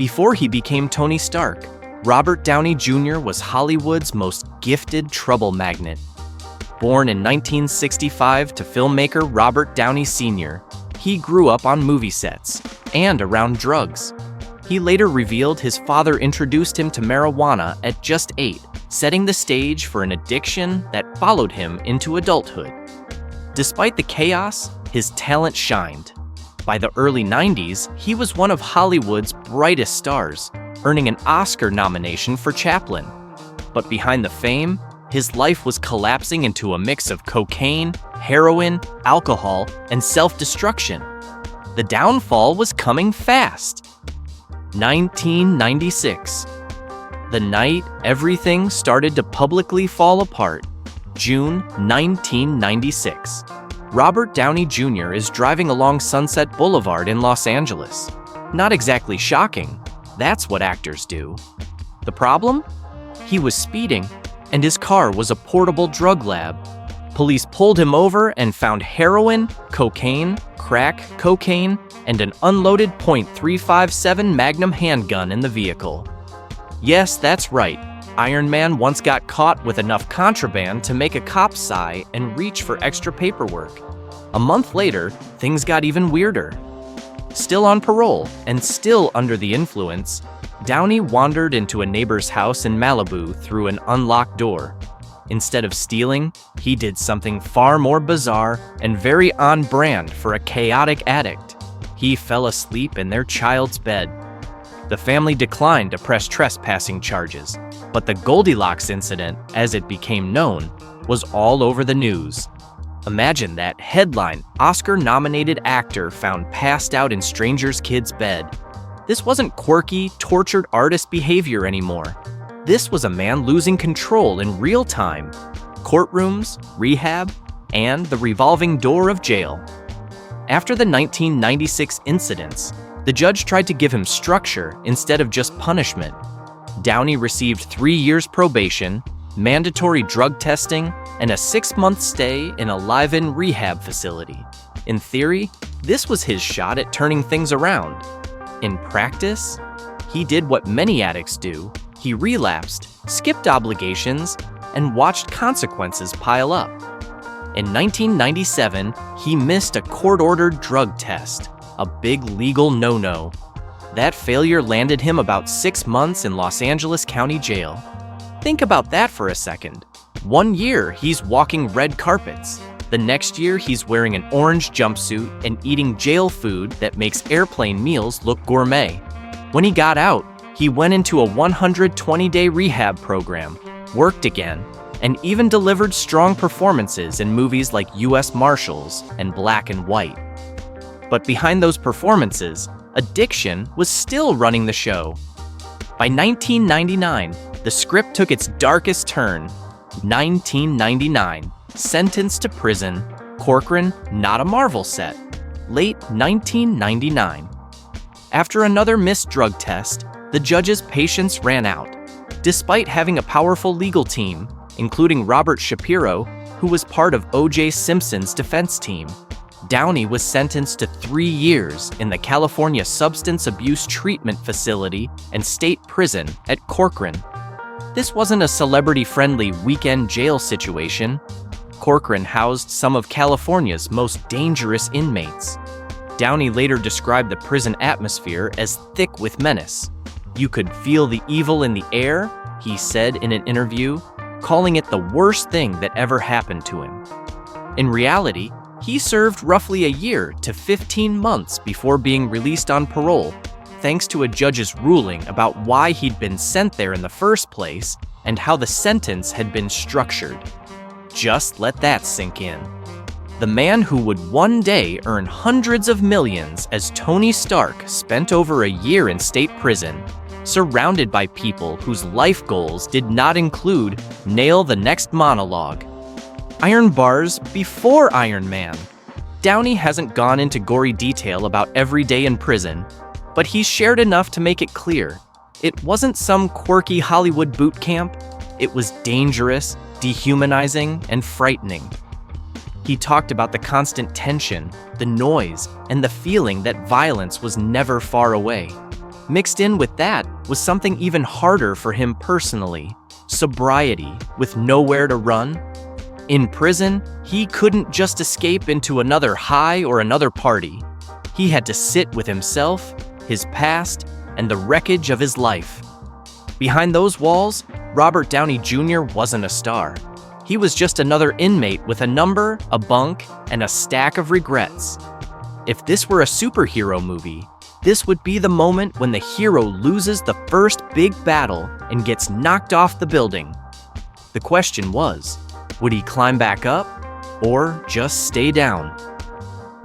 Before he became Tony Stark, Robert Downey Jr. was Hollywood's most gifted trouble magnet. Born in 1965 to filmmaker Robert Downey Sr., he grew up on movie sets and around drugs. He later revealed his father introduced him to marijuana at just 8, setting the stage for an addiction that followed him into adulthood. Despite the chaos, his talent shined. By the early 90s, he was one of Hollywood's brightest stars, earning an Oscar nomination for Chaplin. But behind the fame, his life was collapsing into a mix of cocaine, heroin, alcohol, and self-destruction. The downfall was coming fast. 1996. The night everything started to publicly fall apart. June 1996. Robert Downey Jr. is driving along Sunset Boulevard in Los Angeles. Not exactly shocking. That's what actors do. The problem? He was speeding, and his car was a portable drug lab. Police pulled him over and found heroin, cocaine, crack cocaine, and an unloaded .357 Magnum handgun in the vehicle. Yes, that's right. Iron Man once got caught with enough contraband to make a cop sigh and reach for extra paperwork. A month later, things got even weirder. Still on parole and still under the influence, Downey wandered into a neighbor's house in Malibu through an unlocked door. Instead of stealing, he did something far more bizarre and very on brand for a chaotic addict. He fell asleep in their child's bed. The family declined to press trespassing charges, but the Goldilocks incident, as it became known, was all over the news. Imagine that headline: Oscar-nominated actor found passed out in stranger's kid's bed. This wasn't quirky, tortured artist behavior anymore. This was a man losing control in real time. Courtrooms, rehab, and the revolving door of jail. After the 1996 incidents, the judge tried to give him structure instead of just punishment. Downey received 3 years probation, mandatory drug testing, and a 6-month stay in a live-in rehab facility. In theory, this was his shot at turning things around. In practice, he did what many addicts do. He relapsed, skipped obligations, and watched consequences pile up. In 1997, he missed a court-ordered drug test, a big legal no-no. That failure landed him about 6 months in Los Angeles County Jail. Think about that for a second. 1 year, he's walking red carpets. The next year, he's wearing an orange jumpsuit and eating jail food that makes airplane meals look gourmet. When he got out, he went into a 120-day rehab program, worked again, and even delivered strong performances in movies like U.S. Marshals and Black and White. But behind those performances, addiction was still running the show. By 1999, the script took its darkest turn. 1999, sentenced to prison, Corcoran, not a Marvel set. Late 1999. After another missed drug test, the judge's patience ran out. Despite having a powerful legal team, including Robert Shapiro, who was part of O.J. Simpson's defense team, Downey was sentenced to 3 years in the California Substance Abuse Treatment Facility and State Prison at Corcoran. This wasn't a celebrity-friendly weekend jail situation. Corcoran housed some of California's most dangerous inmates. Downey later described the prison atmosphere as thick with menace. You could feel the evil in the air, he said in an interview, calling it the worst thing that ever happened to him. In reality, he served roughly a year to 15 months before being released on parole, thanks to a judge's ruling about why he'd been sent there in the first place and how the sentence had been structured. Just let that sink in. The man who would one day earn hundreds of millions as Tony Stark spent over a year in state prison, surrounded by people whose life goals did not include nail the next monologue. Iron bars before Iron Man. Downey hasn't gone into gory detail about every day in prison, but he's shared enough to make it clear. It wasn't some quirky Hollywood boot camp. It was dangerous, dehumanizing, and frightening. He talked about the constant tension, the noise, and the feeling that violence was never far away. Mixed in with that was something even harder for him personally: sobriety, with nowhere to run. In prison, he couldn't just escape into another high or another party. He had to sit with himself, his past, and the wreckage of his life. Behind those walls, Robert Downey Jr. wasn't a star. He was just another inmate with a number, a bunk, and a stack of regrets. If this were a superhero movie, this would be the moment when the hero loses the first big battle and gets knocked off the building. The question was, would he climb back up or just stay down?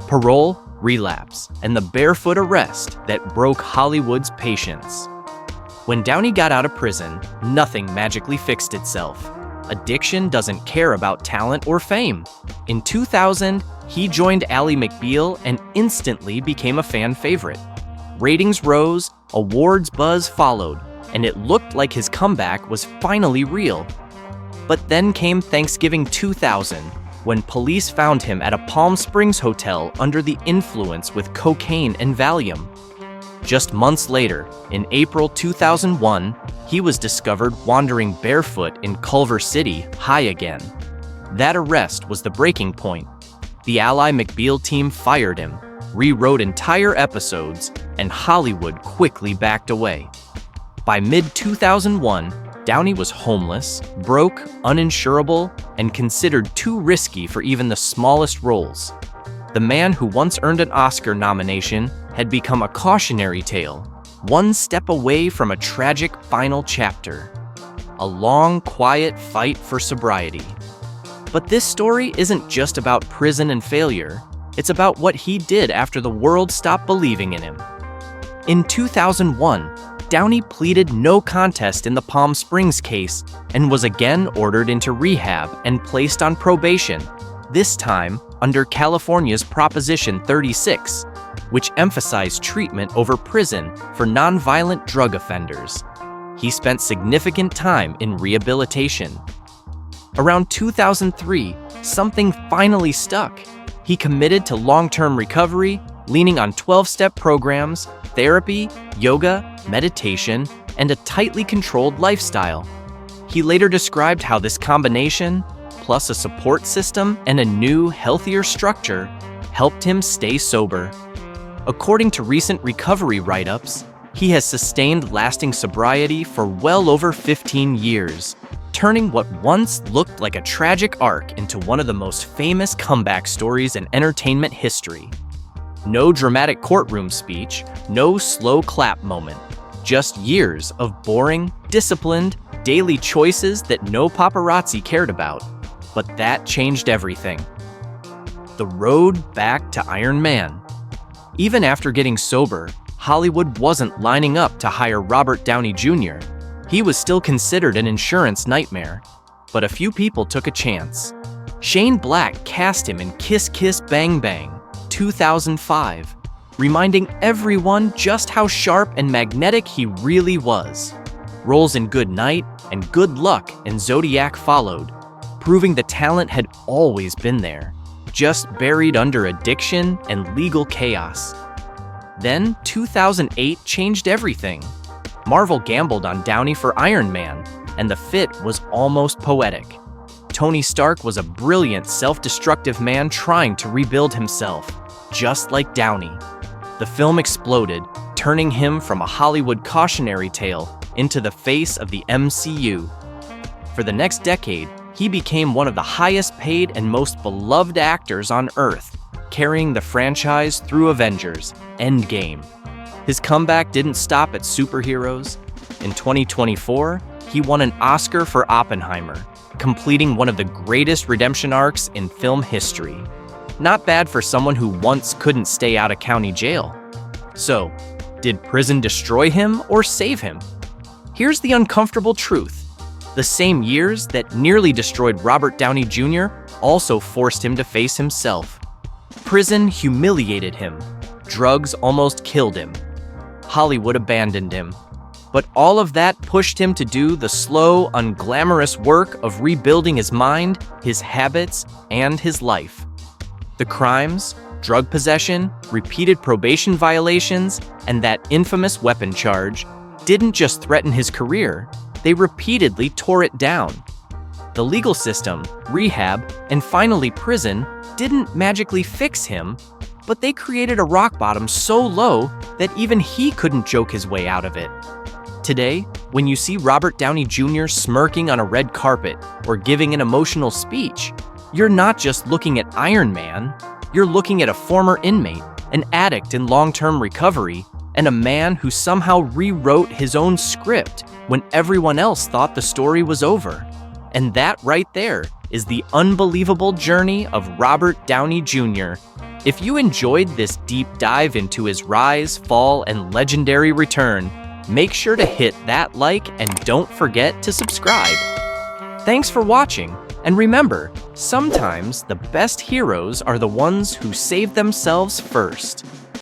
Parole, relapse, and the barefoot arrest that broke Hollywood's patience. When Downey got out of prison, nothing magically fixed itself. Addiction doesn't care about talent or fame. In 2000, he joined Ally McBeal and instantly became a fan favorite. Ratings rose, awards buzz followed, and it looked like his comeback was finally real. But then came Thanksgiving 2000, when police found him at a Palm Springs hotel under the influence with cocaine and Valium. Just months later, in April 2001, he was discovered wandering barefoot in Culver City, high again. That arrest was the breaking point. The Ally McBeal team fired him, rewrote entire episodes, and Hollywood quickly backed away. By mid-2001, Downey was homeless, broke, uninsurable, and considered too risky for even the smallest roles. The man who once earned an Oscar nomination had become a cautionary tale, one step away from a tragic final chapter. A long, quiet fight for sobriety. But this story isn't just about prison and failure. It's about what he did after the world stopped believing in him. In 2001, Downey pleaded no contest in the Palm Springs case and was again ordered into rehab and placed on probation, this time under California's Proposition 36, which emphasized treatment over prison for nonviolent drug offenders. He spent significant time in rehabilitation. Around 2003, something finally stuck. He committed to long-term recovery, leaning on 12-step programs, therapy, yoga, meditation, and a tightly controlled lifestyle. He later described how this combination, plus a support system and a new, healthier structure, helped him stay sober. According to recent recovery write-ups, he has sustained lasting sobriety for well over 15 years, turning what once looked like a tragic arc into one of the most famous comeback stories in entertainment history. No dramatic courtroom speech, no slow clap moment, just years of boring, disciplined, daily choices that no paparazzi cared about. But that changed everything. The road back to Iron Man. Even after getting sober, Hollywood wasn't lining up to hire Robert Downey Jr. He was still considered an insurance nightmare, but a few people took a chance. Shane Black cast him in Kiss Kiss Bang Bang, 2005, reminding everyone just how sharp and magnetic he really was. Roles in Good Night and Good Luck and Zodiac followed, proving the talent had always been there, just buried under addiction and legal chaos. Then 2008 changed everything. Marvel gambled on Downey for Iron Man, and the fit was almost poetic. Tony Stark was a brilliant, self-destructive man trying to rebuild himself, just like Downey. The film exploded, turning him from a Hollywood cautionary tale into the face of the MCU. For the next decade, he became one of the highest-paid and most beloved actors on Earth, carrying the franchise through Avengers: Endgame. His comeback didn't stop at superheroes. In 2024, he won an Oscar for Oppenheimer, completing one of the greatest redemption arcs in film history. Not bad for someone who once couldn't stay out of county jail. So, did prison destroy him or save him? Here's the uncomfortable truth. The same years that nearly destroyed Robert Downey Jr. also forced him to face himself. Prison humiliated him. Drugs almost killed him. Hollywood abandoned him. But all of that pushed him to do the slow, unglamorous work of rebuilding his mind, his habits, and his life. The crimes, drug possession, repeated probation violations, and that infamous weapon charge didn't just threaten his career, they repeatedly tore it down. The legal system, rehab, and finally prison didn't magically fix him, but they created a rock bottom so low that even he couldn't joke his way out of it. Today, when you see Robert Downey Jr. smirking on a red carpet or giving an emotional speech, you're not just looking at Iron Man, you're looking at a former inmate, an addict in long-term recovery, and a man who somehow rewrote his own script when everyone else thought the story was over. And that right there is the unbelievable journey of Robert Downey Jr. If you enjoyed this deep dive into his rise, fall, and legendary return, make sure to hit that like and don't forget to subscribe. Thanks for watching, and remember, sometimes the best heroes are the ones who save themselves first.